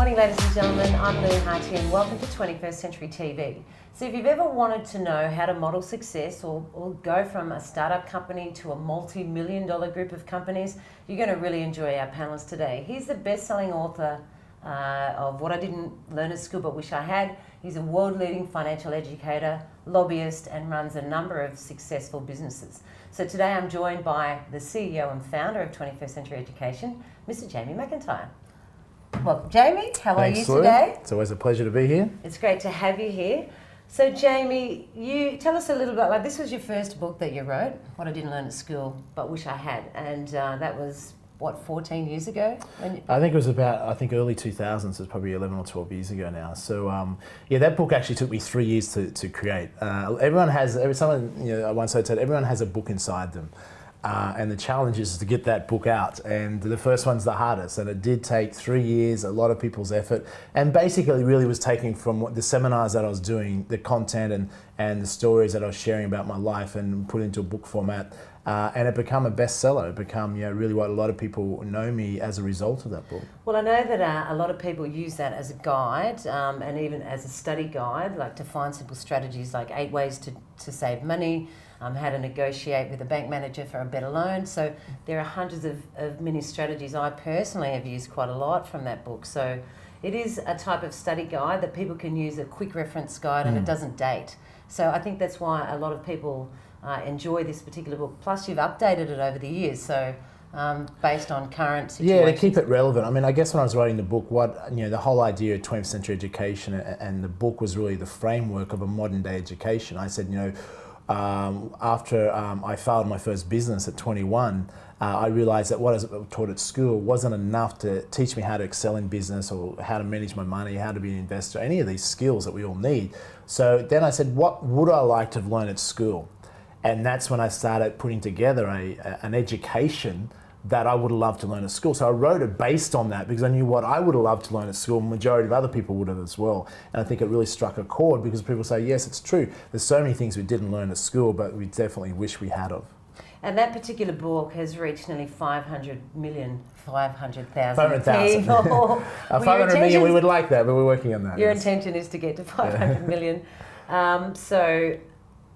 morning, ladies and gentlemen. I'm Harty and welcome to 21st Century TV. So if you've ever wanted to know how to model success or go from a startup company to a multi-million-dollar group of companies, you're going to really enjoy our panelists today. He's the best-selling author of What I Didn't Learn at School But Wish I Had. He's a world-leading financial educator, lobbyist, and runs a number of successful businesses. So today I'm joined by the CEO and founder of 21st Century Education, Mr. Jamie McIntyre. Well, Jamie, how are you today? It's always a pleasure to be here. It's great to have you here. So, Jamie, you tell us a little bit, this was your first book that you wrote, What I Didn't Learn at School But Wish I Had, and that was, 14 years ago? I think it was about, early 2000s, it's probably 11 or 12 years ago now. So, that book actually took me 3 years to create. Everyone has a book inside them. And the challenge is to get that book out, and the first one's the hardest, and it did take 3 years, a lot of people's effort, and basically really was taking from what the seminars that I was doing, the content and the stories that I was sharing about my life, and put into a book format, and it became a bestseller. It became really what a lot of people know me as a result of that book. Well, I know that a lot of people use that as a guide, and even as a study guide, like to find simple strategies like 8 ways to save money, how to negotiate with a bank manager for a better loan. So there are hundreds of mini strategies I personally have used quite a lot from that book. So it is a type of study guide that people can use, a quick reference guide, and it doesn't date. So I think that's why a lot of people enjoy this particular book. Plus you've updated it over the years, so based on current situations. Yeah, to keep it relevant. I mean, I guess when I was writing the book, the whole idea of 20th century education and the book was really the framework of a modern day education. I said, after I failed my first business at 21, I realised that what I was taught at school wasn't enough to teach me how to excel in business or how to manage my money, how to be an investor, any of these skills that we all need. So then I said, what would I like to have learned at school? And that's when I started putting together an education that I would have loved to learn at school. So I wrote it based on that because I knew what I would have loved to learn at school, majority of other people would have as well. And I think it really struck a chord because people say, yes, it's true. There's so many things we didn't learn at school, but we definitely wish we had of. And that particular book has reached nearly 500,000 people. 500 million, we would like that, but we're working on that. Your intention is to get to 500 million. So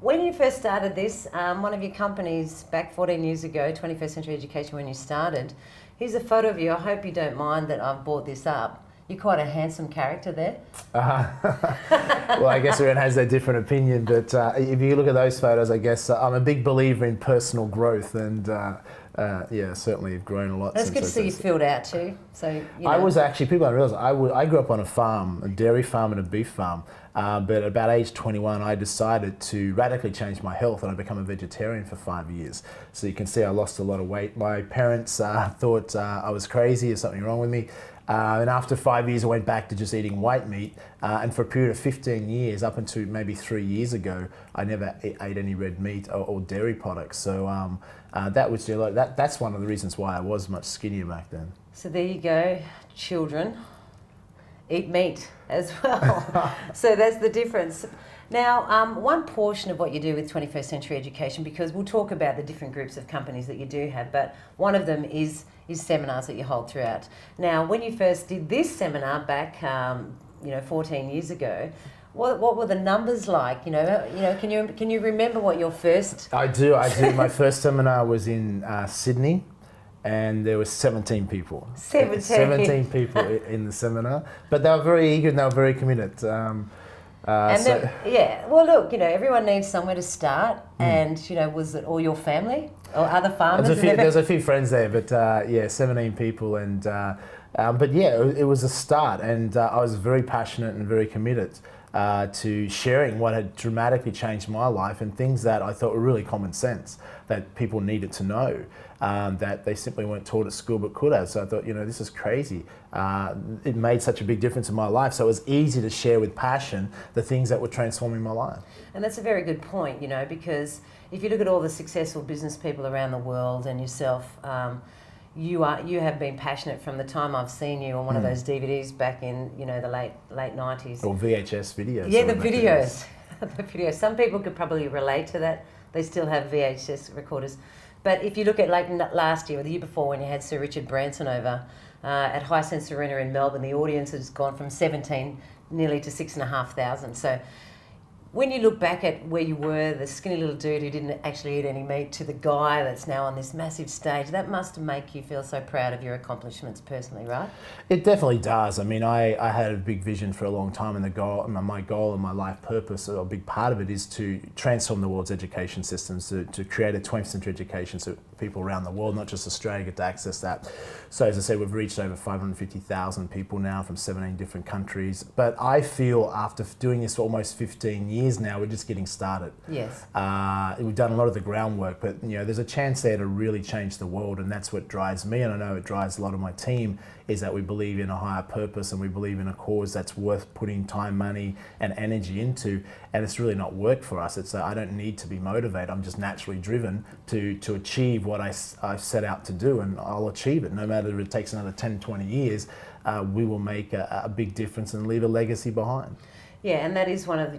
when you first started this, one of your companies back 14 years ago, 21st Century Education, when you started, here's a photo of you. I hope you don't mind that I've brought this up. You're quite a handsome character there. Well, I guess everyone has their different opinion, but if you look at those photos, I guess I'm a big believer in personal growth, and certainly have grown a lot. That's good to see you filled out too. So I was actually, people don't realise, I grew up on a farm, a dairy farm and a beef farm. But at about age 21, I decided to radically change my health, and I became a vegetarian for 5 years. So you can see I lost a lot of weight. My parents thought I was crazy, there's something wrong with me. And after 5 years, I went back to just eating white meat. And for a period of 15 years, up until maybe 3 years ago, I never ate any red meat or dairy products. So that's one of the reasons why I was much skinnier back then. So there you go, children. Eat meat as well. So that's the difference. Now, one portion of what you do with 21st Century Education, because we'll talk about the different groups of companies that you do have, but one of them is seminars that you hold throughout. Now, when you first did this seminar back, 14 years ago, what were the numbers like? Can you remember what your first? I do. My first seminar was in Sydney. And there were 17 people. 17 people in the seminar, but they were very eager and they were very committed. Well, look, everyone needs somewhere to start, and was it all your family or other farmers? There's a few friends there, but 17 people, and it was a start, and I was very passionate and very committed to sharing what had dramatically changed my life and things that I thought were really common sense that people needed to know. That they simply weren't taught at school but could have. So I thought, this is crazy. It made such a big difference in my life. So it was easy to share with passion the things that were transforming my life. And that's a very good point, because if you look at all the successful business people around the world and yourself, you have been passionate from the time I've seen you on one of those DVDs back in, the late 90s. Or VHS videos. Yeah, the videos. The videos. Some people could probably relate to that. They still have VHS recorders. But if you look at last year or the year before when you had Sir Richard Branson over, At Hisense Arena in Melbourne, the audience has gone from 17 nearly to 6,500. So when you look back at where you were, the skinny little dude who didn't actually eat any meat, to the guy that's now on this massive stage, that must make you feel so proud of your accomplishments personally, right? It definitely does. I mean, I had a big vision for a long time, and my goal and my life purpose, a big part of it is to transform the world's education systems, to create a 20th century education so people around the world, not just Australia, get to access that. So as I said, we've reached over 550,000 people now from 17 different countries. But I feel after doing this for almost 15 years now, we're just getting started. Yes. We've done a lot of the groundwork, but there's a chance there to really change the world, and that's what drives me, and I know it drives a lot of my team, is that we believe in a higher purpose and we believe in a cause that's worth putting time, money and energy into, and it's really not work for us. It's I don't need to be motivated, I'm just naturally driven to achieve what I set out to do, and I'll achieve it. No matter if it takes another 10, 20 years, we will make a big difference and leave a legacy behind. Yeah, and that is one of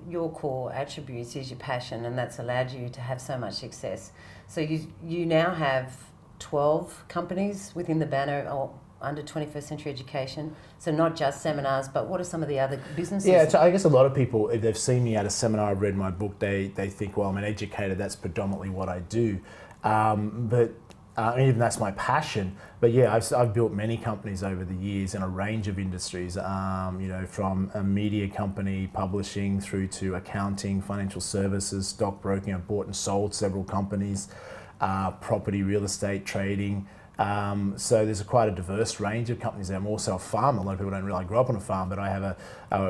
your core attributes is your passion, and that's allowed you to have so much success. So you now have 12 companies within the banner under 21st Century Education. So not just seminars, but what are some of the other businesses? Yeah, so I guess a lot of people, if they've seen me at a seminar, I've read my book, they think, well, I'm an educator, that's predominantly what I do. But even that's my passion. But yeah, I've built many companies over the years in a range of industries, from a media company, publishing, through to accounting, financial services, stockbroking. I've bought and sold several companies, property, real estate, trading. So there's quite a diverse range of companies. I'm also a farmer. A lot of people don't realize I grew up on a farm, but I have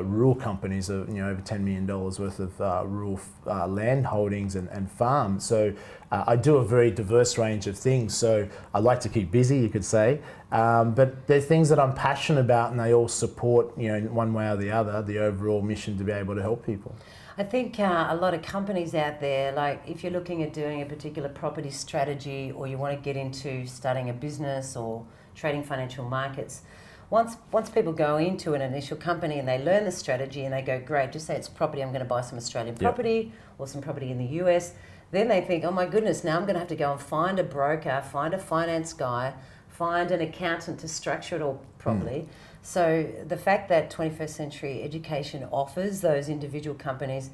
rural companies of over $10 million worth of rural land holdings and farms. So I do a very diverse range of things. So I like to keep busy, you could say. But they're things that I'm passionate about, and they all support, in one way or the other, the overall mission to be able to help people. I think a lot of companies out there, like if you're looking at doing a particular property strategy, or you want to get into starting a business or trading financial markets, once people go into an initial company and they learn the strategy and they go, great, just say it's property, I'm going to buy some Australian property or some property in the US, then they think, oh my goodness, now I'm going to have to go and find a broker, find a finance guy, find an accountant to structure it all properly. So the fact that 21st Century Education offers those individual companies,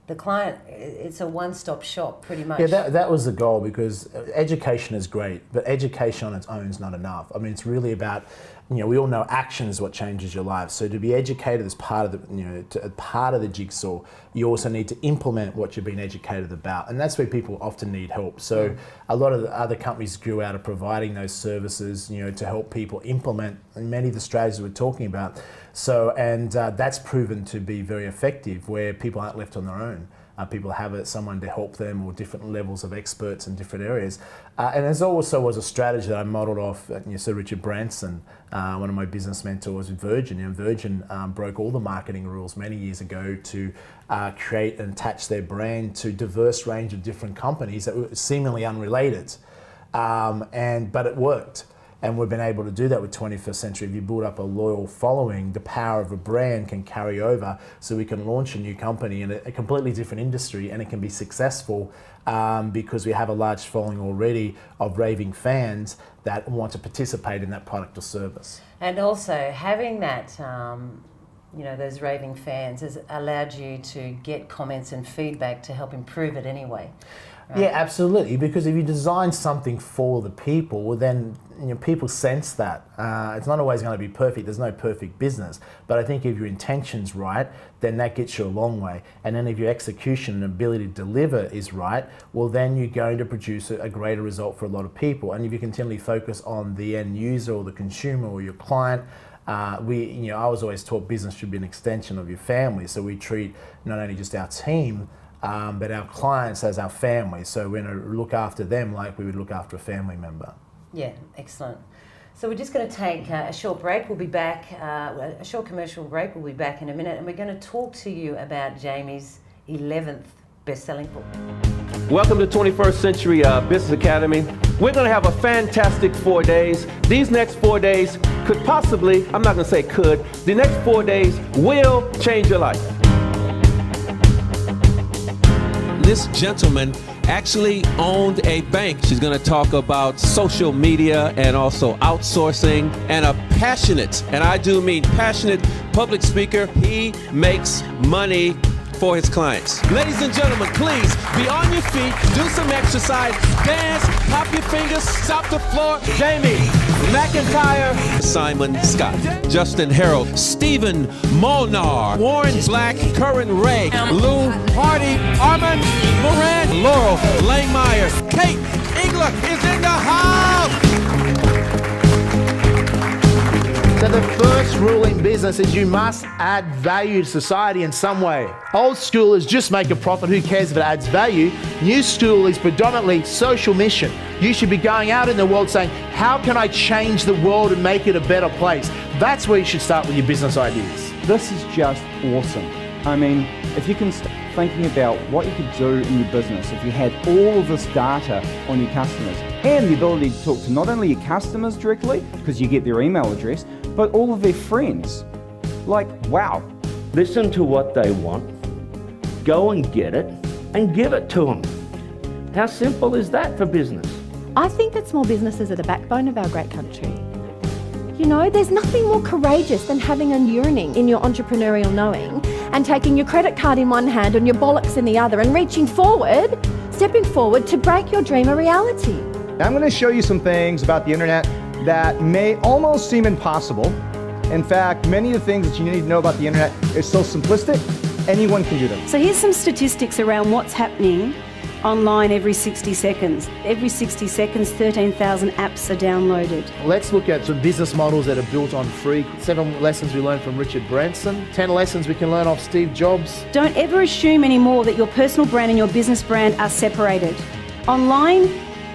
the client, it's a one-stop shop pretty much. Yeah, that was the goal, because education is great, but education on its own is not enough. I mean, it's really about, we all know action is what changes your life. So to be educated is part of the, part of the jigsaw. You also need to implement what you've been educated about, and that's where people often need help. So a lot of the other companies grew out of providing those services, to help people implement many of the strategies we're talking about. So, and that's proven to be very effective, where people aren't left on their own. People have someone to help them, or different levels of experts in different areas. And there's also was a strategy that I modelled off Sir Richard Branson, one of my business mentors in Virgin. Virgin broke all the marketing rules many years ago to create and attach their brand to a diverse range of different companies that were seemingly unrelated. But it worked. And we've been able to do that with 21st Century. If you build up a loyal following, the power of a brand can carry over, so we can launch a new company in a completely different industry, and it can be successful because we have a large following already of raving fans that want to participate in that product or service. And also having that, those raving fans has allowed you to get comments and feedback to help improve it anyway. Right? Yeah, absolutely. Because if you design something for the people, well, then people sense that. It's not always going to be perfect. There's no perfect business. But I think if your intention's right, then that gets you a long way. And then if your execution and ability to deliver is right, well, then you're going to produce a greater result for a lot of people. And if you continually focus on the end user or the consumer or your client, I was always taught business should be an extension of your family. So we treat not only just our team, but our clients as our family. So we're going to look after them like we would look after a family member. Yeah, excellent. So we're just going to take a short break. We'll be back, a short commercial break. We'll be back in a minute, and we're going to talk to you about Jamie's 11th best-selling book. Welcome to 21st Century Business Academy. We're going to have a fantastic 4 days. These next 4 days could possibly, I'm not going to say could, the next 4 days will change your life. This gentleman actually owned a bank. She's going to talk about social media and also outsourcing, and a passionate, and I do mean passionate, public speaker. He makes money for his clients. Ladies and gentlemen, please be on your feet, do some exercise, dance, pop your fingers, stop the floor. Jamie McIntyre, Simon Scott, Justin Harrell, Stephen Molnar, Warren Black, Curran Ray, Lou Harty, Armand Moran, Laurel Langmeyer, Kate Engler is in the house. So the first rule in business is you must add value to society in some way. Old school is just make a profit, who cares if it adds value? New school is predominantly social mission. You should be going out in the world saying, how can I change the world and make it a better place? That's where you should start with your business ideas. This is just awesome. I mean, if you can start thinking about what you could do in your business, if you had all of this data on your customers and the ability to talk to not only your customers directly, because you get their email address, but all of their friends. Like, wow. Listen to what they want, go and get it, and give it to them. How simple is that for business? I think that small businesses are the backbone of our great country. You know, there's nothing more courageous than having a yearning in your entrepreneurial knowing and taking your credit card in one hand and your bollocks in the other and reaching forward, stepping forward to break your dream a reality. I'm going to show you some things about the internet that may almost seem impossible. In fact, many of the things that you need to know about the internet is so simplistic, anyone can do them. So here's some statistics around what's happening online every 60 seconds. Every 60 seconds, 13,000 apps are downloaded. Let's look at some business models that are built on free. 7 lessons we learned from Richard Branson. 10 lessons we can learn off Steve Jobs. Don't ever assume anymore that your personal brand and your business brand are separated. Online,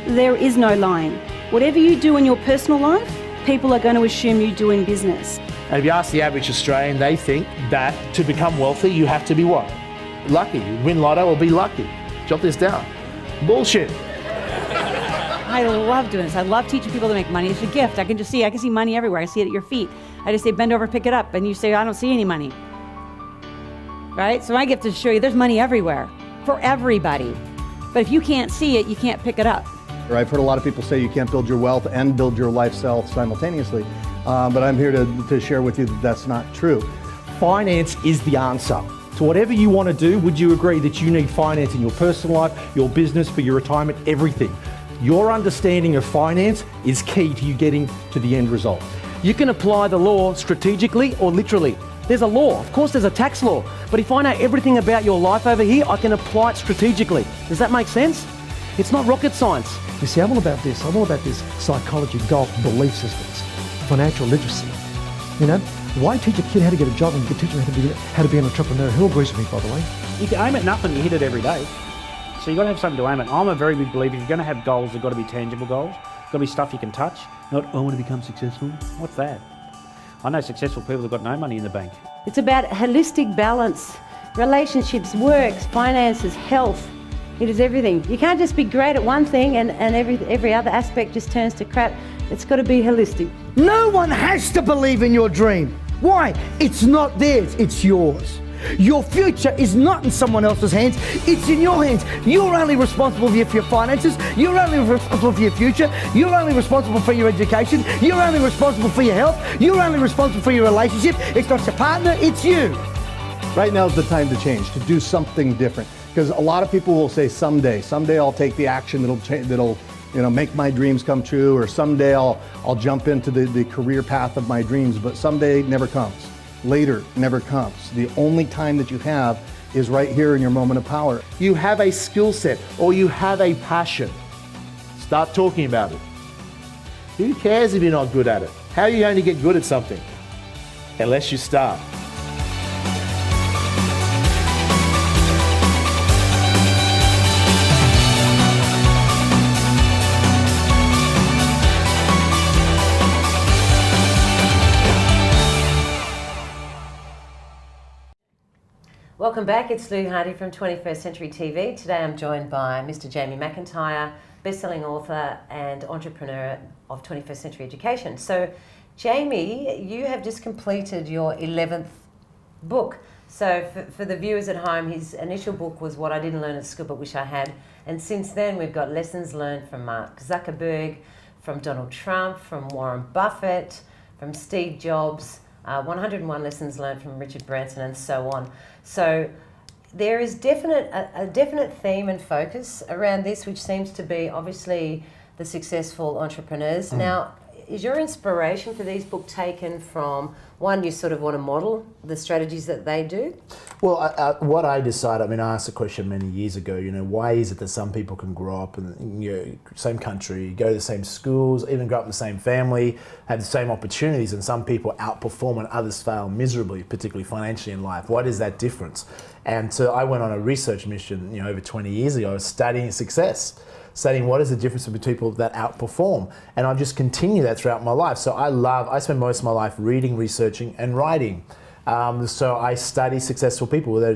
there is no line. Whatever you do in your personal life, people are going to assume you do in business. And if you ask the average Australian, they think that to become wealthy, you have to be what? Lucky. Win lotto or be lucky. Jot this down. Bullshit. I love doing this. I love teaching people to make money. It's a gift. I can see money everywhere. I see it at your feet. I just say, bend over, pick it up. And you say, I don't see any money. Right? So my gift is to show you there's money everywhere for everybody. But if you can't see it, you can't pick it up. I've heard a lot of people say you can't build your wealth and build your lifestyle simultaneously, but I'm here to share with you that that's not true. Finance is the answer. So whatever you want to do, would you agree that you need finance in your personal life, your business, for your retirement, everything? Your understanding of finance is key to you getting to the end result. You can apply the law strategically or literally. There's a law, of course there's a tax law, but if I know everything about your life over here, I can apply it strategically. Does that make sense? It's not rocket science. You see, I'm all about this psychology, golf, belief systems, financial literacy. You know, why teach a kid how to get a job when you can teach them how to be an entrepreneur? Who agrees with me, by the way? You can aim at nothing, you hit it every day. So you've got to have something to aim at. I'm a very big believer, if you're going to have goals, they've got to be tangible goals. Got to be stuff you can touch. Not, I want to become successful. What's that? I know successful people who've got no money in the bank. It's about holistic balance, relationships, works, finances, health. It is everything. You can't just be great at one thing and every other aspect just turns to crap. It's got to be holistic. No one has to believe in your dream. Why? It's not theirs, it's yours. Your future is not in someone else's hands, it's in your hands. You're only responsible for your finances, you're only responsible for your future, you're only responsible for your education, you're only responsible for your health, you're only responsible for your relationship. It's not your partner, it's you. Right now is the time to change, to do something different. Because a lot of people will say someday I'll take the action that'll make my dreams come true, or someday I'll jump into the career path of my dreams, but someday never comes. Later never comes. The only time that you have is right here in your moment of power. You have a skill set or you have a passion. Start talking about it. Who cares if you're not good at it? How are you going to get good at something? Unless you start. Welcome back, it's Lou Harty from 21st Century TV. Today I'm joined by Mr. Jamie McIntyre, best-selling author and entrepreneur of 21st Century Education. So, Jamie, you have just completed your 11th book. So for the viewers at home, his initial book was What I Didn't Learn at School But Wish I Had. And since then, we've got lessons learned from Mark Zuckerberg, from Donald Trump, from Warren Buffett, from Steve Jobs, 101 lessons learned from Richard Branson, and so on. So there is a definite theme and focus around this, which seems to be obviously the successful entrepreneurs. Now, is your inspiration for these books taken from, one, you sort of want to model the strategies that they do? Well, what I decided, I mean, I asked a question many years ago, you know, why is it that some people can grow up in the same country, go to the same schools, even grow up in the same family, have the same opportunities, and some people outperform and others fail miserably, particularly financially in life? What is that difference? And so I went on a research mission, you know, over 20 years ago, studying success, studying what is the difference between people that outperform. And I've just continued that throughout my life. So I spend most of my life reading, researching, and writing. So I study successful people, whether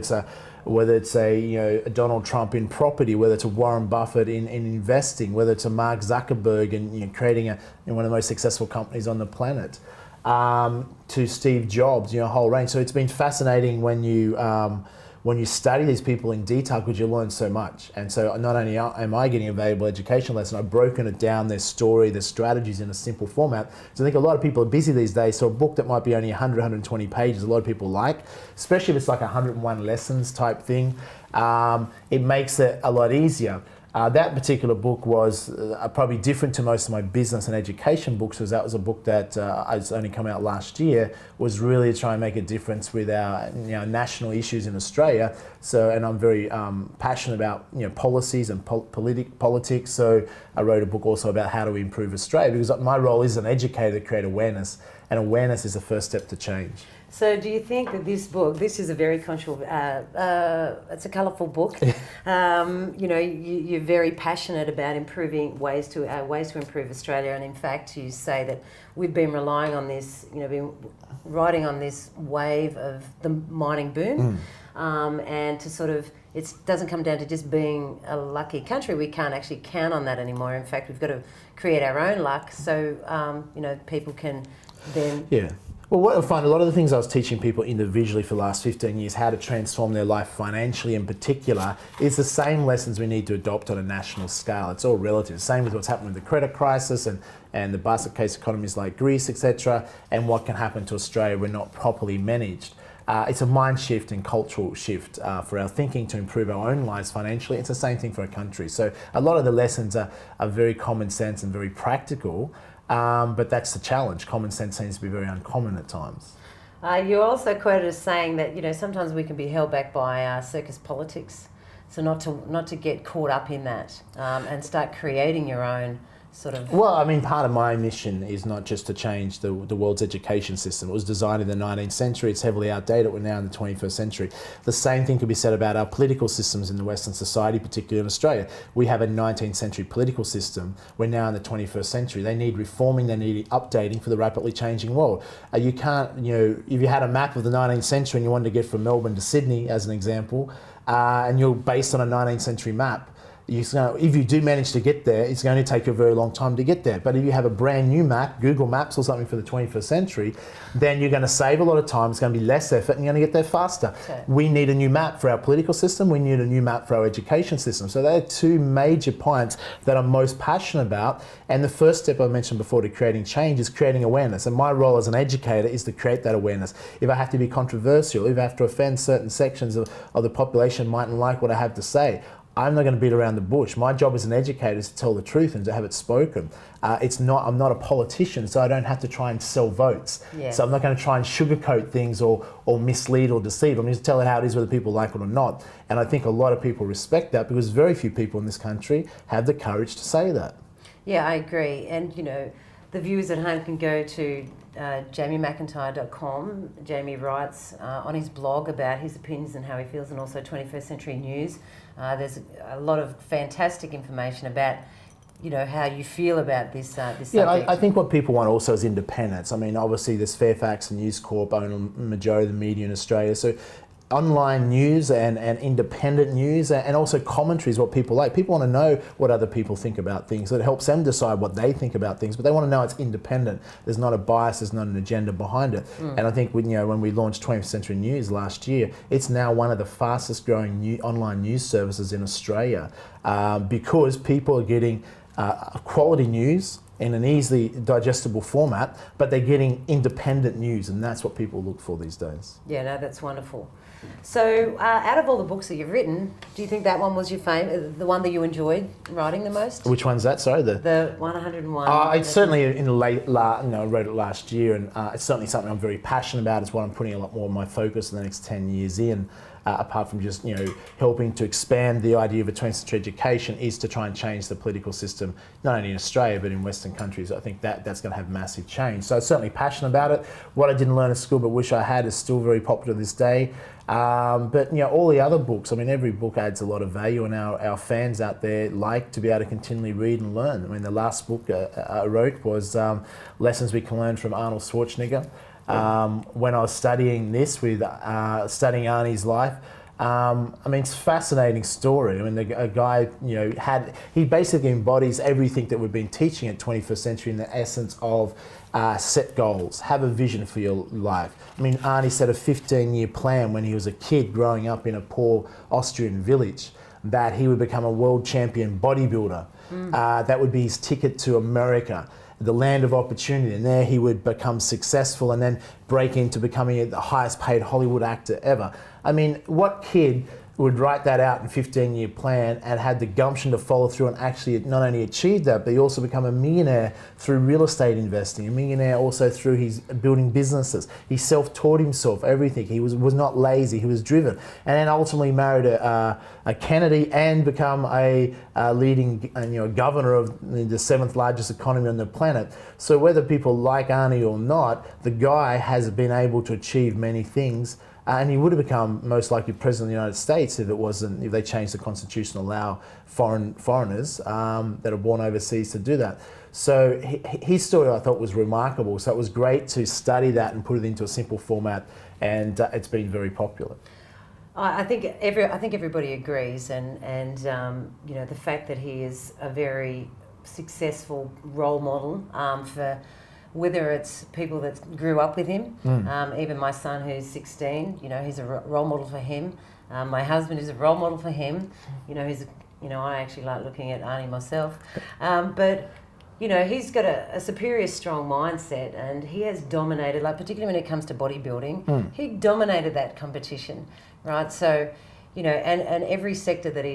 it's a Donald Trump in property, whether it's a Warren Buffett in investing, whether it's a Mark Zuckerberg in creating one of the most successful companies on the planet, to Steve Jobs, a whole range. So it's been fascinating when you study these people in detail, because you learn so much. And so not only am I getting a valuable education lesson, I've broken it down, their story, their strategies in a simple format. So I think a lot of people are busy these days, so a book that might be only 100, 120 pages, a lot of people like, especially if it's like 101 lessons type thing, it makes it a lot easier. That particular book was probably different to most of my business and education books, because that was a book that has only come out last year, was really to try and make a difference with our national issues in Australia. So, and I'm very passionate about policies and politics. So I wrote a book also about how do we improve Australia, because my role is an educator to create awareness, and awareness is the first step to change. So do you think that this book, this is a very it's a colourful book. You're very passionate about improving ways to improve Australia, and in fact you say that we've been relying on this, been riding on this wave of the mining boom, and to sort of, it doesn't come down to just being a lucky country. We can't actually count on that anymore. In fact, we've got to create our own luck, so people can then... Yeah. Well, what I find, a lot of the things I was teaching people individually for the last 15 years, how to transform their life financially in particular, is the same lessons we need to adopt on a national scale. It's all relative. Same with what's happened with the credit crisis and the basket case economies like Greece, etc., and what can happen to Australia when not properly managed. It's a mind shift and cultural shift for our thinking to improve our own lives financially. It's the same thing for a country. So a lot of the lessons are very common sense and very practical. But that's the challenge. Common sense seems to be very uncommon at times. You're also quoted as saying that sometimes we can be held back by circus politics, so not to get caught up in that and start creating your own sort of... Well, I mean, part of my mission is not just to change the world's education system. It was designed in the 19th century. It's heavily outdated. We're now in the 21st century. The same thing could be said about our political systems in the Western society, particularly in Australia. We have a 19th century political system. We're now in the 21st century. They need reforming. They need updating for the rapidly changing world. You can't, if you had a map of the 19th century and you wanted to get from Melbourne to Sydney, as an example, and you're based on a 19th century map, if you do manage to get there, it's going to take you a very long time to get there. But if you have a brand new map, Google Maps or something for the 21st century, then you're going to save a lot of time, it's going to be less effort, and you're going to get there faster. Okay. We need a new map for our political system, we need a new map for our education system. So they're two major points that I'm most passionate about. And the first step I mentioned before to creating change is creating awareness. And my role as an educator is to create that awareness. If I have to be controversial, if I have to offend certain sections of the population mightn't like what I have to say, I'm not going to beat around the bush. My job as an educator is to tell the truth and to have it spoken. I'm not a politician, so I don't have to try and sell votes. Yeah. So I'm not going to try and sugarcoat things or mislead or deceive. I'm just telling how it is, whether people like it or not. And I think a lot of people respect that, because very few people in this country have the courage to say that. Yeah, I agree. And the viewers at home can go to jamiemcintyre.com. Jamie writes on his blog about his opinions and how he feels, and also 21st Century News. There's a lot of fantastic information about how you feel about this subject. Yeah, I think what people want also is independence. I mean, obviously there's Fairfax and News Corp own a majority of the media in Australia, so online news and independent news and also commentary is what people like. People want to know what other people think about things. So it helps them decide what they think about things, but they want to know it's independent. There's not a bias, there's not an agenda behind it. And I think when we launched 20th Century News last year, it's now one of the fastest growing online news services in Australia because people are getting quality news in an easily digestible format, but they're getting independent news, and that's what people look for these days. Yeah, no, that's wonderful. So, out of all the books that you've written, do you think that one was your the one that you enjoyed writing the most? Which one's that? Sorry, the 101. It's certainly in the I wrote it last year, and it's certainly something I'm very passionate about. It's what I'm putting a lot more of my focus in the next 10 years in. Apart from just helping to expand the idea of a 20th century education, is to try and change the political system, not only in Australia but in Western countries. I think that's going to have massive change. So I'm certainly passionate about it. What I didn't learn at school but wish I had is still very popular this day. But all the other books, I mean, every book adds a lot of value, and our fans out there like to be able to continually read and learn. I mean, the last book I wrote was Lessons We Can Learn from Arnold Schwarzenegger. When I was studying this with studying Arnie's life, I mean, it's a fascinating story. I mean, a guy, he basically embodies everything that we've been teaching at 21st Century in the essence of set goals, have a vision for your life. I mean, Arnie set a 15-year plan when he was a kid growing up in a poor Austrian village that he would become a world champion bodybuilder. That would be his ticket to America, the land of opportunity, and there he would become successful and then break into becoming the highest paid Hollywood actor ever. I mean, what kid would write that out in a 15-year plan and had the gumption to follow through and actually not only achieve that, but he also become a millionaire through real estate investing, a millionaire also through his building businesses. He self-taught himself everything. He was not lazy, he was driven. And then ultimately married a Kennedy and become a leading governor of the 7th largest economy on the planet. So whether people like Arnie or not, the guy has been able to achieve many things. And he would have become most likely president of the United States if they changed the constitution to allow foreigners that are born overseas to do that. So his story I thought was remarkable. So it was great to study that and put it into a simple format, and it's been very popular. I think everybody agrees, and the fact that he is a very successful role model for. Whether it's people that grew up with him, even my son who's 16, he's a role model for him. My husband is a role model for him. I actually like looking at Arnie myself. But he's got a superior, strong mindset, and he has dominated, particularly when it comes to bodybuilding, he dominated that competition, right? So, and every sector that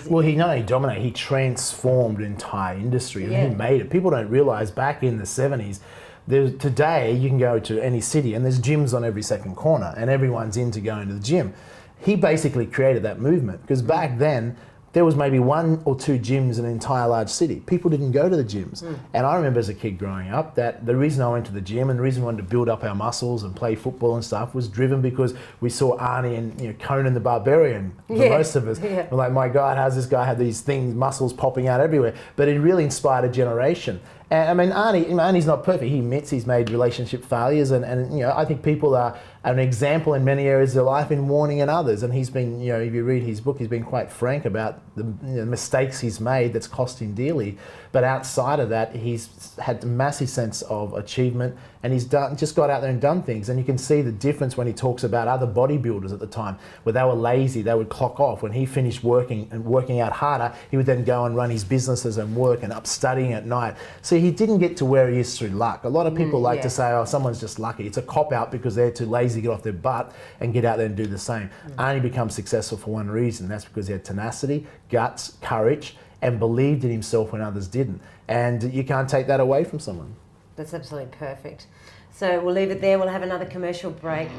Well, he not only dominated, he transformed an entire industry. Yeah. He made it. People don't realise back in the 70s, today you can go to any city and there's gyms on every second corner and everyone's into going to the gym. He basically created that movement because back then there was maybe 1 or 2 gyms in an entire large city. People didn't go to the gyms. And I remember as a kid growing up that the reason I went to the gym and the reason we wanted to build up our muscles and play football and stuff was driven because we saw Arnie and Conan the Barbarian for most of us. Yeah. We're like, my God, how's this guy have these things, muscles popping out everywhere? But it really inspired a generation. And I mean, Arnie's not perfect. He admits he's made relationship failures, and I think people are an example in many areas of their life in warning in others. And he's been, if you read his book, he's been quite frank about the mistakes he's made that's cost him dearly. But outside of that, he's had a massive sense of achievement, and he's just got out there and done things. And you can see the difference when he talks about other bodybuilders at the time, where they were lazy, they would clock off. When he finished working out harder, he would then go and run his businesses and work and up studying at night. So he didn't get to where he is through luck. A lot of people like to say, oh, someone's just lucky. It's a cop-out because they're too lazy to get off their butt and get out there and do the same. Arnie becomes successful for one reason. That's because he had tenacity, guts, courage, and believed in himself when others didn't. And you can't take that away from someone. That's absolutely perfect. So we'll leave it there. We'll have another commercial break.